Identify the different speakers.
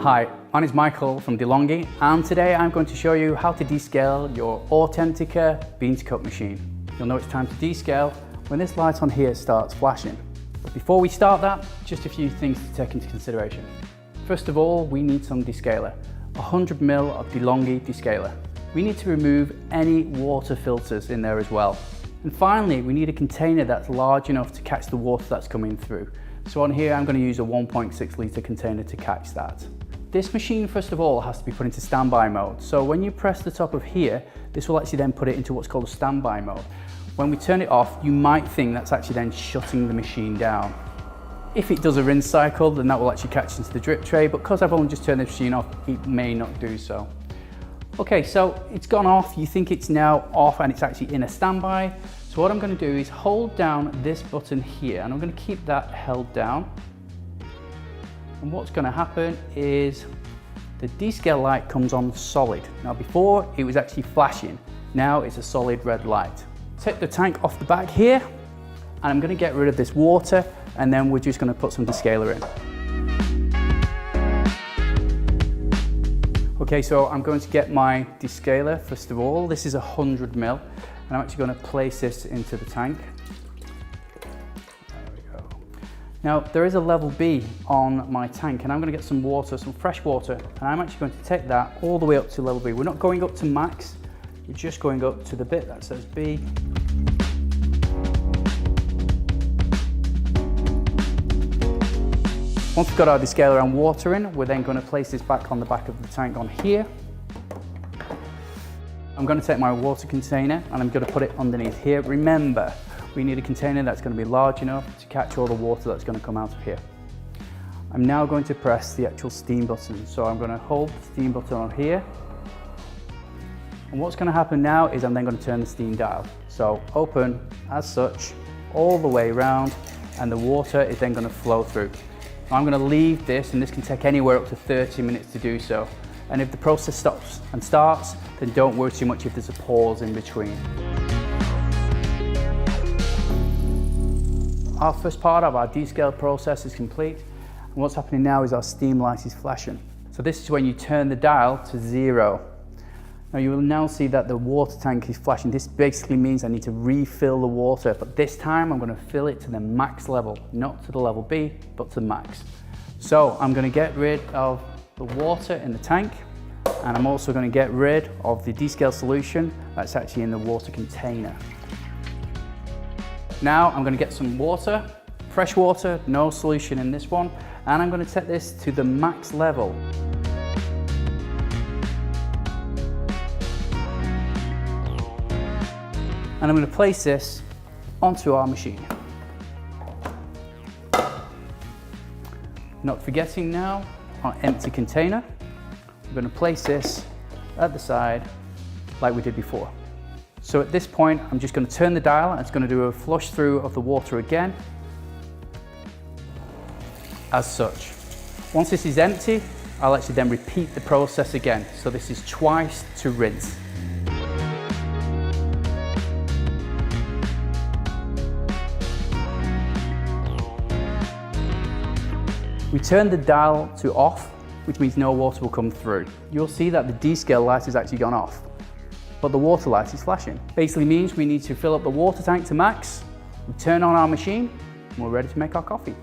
Speaker 1: Hi, my name is Michael from DeLonghi, and today I'm going to show you how to descale your Authentica bean to cup machine. You'll know it's time to descale when this light on here starts flashing. But before we start that, just a few things to take into consideration. First of all, we need some descaler, 100 ml of DeLonghi descaler. We need to remove any water filters in there as well. And finally, we need a container that's large enough to catch the water that's coming through. So on here, I'm going to use a 1.6 litre container to catch that. This machine, first of all, has to be put into standby mode. So when you press the top of here, this will actually then put it into what's called a standby mode. When we turn it off, you might think that's actually then shutting the machine down. If it does a rinse cycle, then that will actually catch into the drip tray, but because I've only just turned the machine off, it may not do so. Okay, so it's gone off. You think it's now off and it's actually in a standby. So what I'm going to do is hold down this button here, and I'm going to keep that held down. And what's going to happen is the descale light comes on solid. Now before it was actually flashing, now it's a solid red light. Take the tank off the back here, and I'm going to get rid of this water, and then we're just going to put some descaler in. Okay, so I'm going to get my descaler first of all. This is 100 ml, and I'm actually going to place this into the tank. Now, there is a level B on my tank, and I'm going to get some water, some fresh water, and I'm actually going to take that all the way up to level B. We're not going up to max, we're just going up to the bit that says B. Once we've got our descaler and water in, we're then going to place this back on the back of the tank on here. I'm going to take my water container and I'm going to put it underneath here. Remember, we need a container that's going to be large enough to catch all the water that's going to come out of here. I'm now going to press the actual steam button. So I'm going to hold the steam button on here. And what's going to happen now is I'm then going to turn the steam dial. So open as such all the way around, and the water is then going to flow through. Now I'm going to leave this, and this can take anywhere up to 30 minutes to do so. And if the process stops and starts, then don't worry too much if there's a pause in between. Our first part of our descale process is complete, and what's happening now is our steam light is flashing. So this is when you turn the dial to 0. Now you will now see that the water tank is flashing. This basically means I need to refill the water, but this time I'm going to fill it to the max level, not to the level B, but to max. So I'm going to get rid of the water in the tank, and I'm also going to get rid of the descale solution that's actually in the water container. Now I'm going to get some water, fresh water, no solution in this one, and I'm going to set this to the max level. And I'm going to place this onto our machine. Not forgetting now our empty container. I'm going to place this at the side like we did before. So at this point, I'm just going to turn the dial, and it's going to do a flush through of the water again, as such. Once this is empty, I'll actually then repeat the process again. So this is twice to rinse. We turn the dial to off, which means no water will come through. You'll see that the descale light has actually gone off, but the water light is flashing. Basically means we need to fill up the water tank to max, we turn on our machine, and we're ready to make our coffee.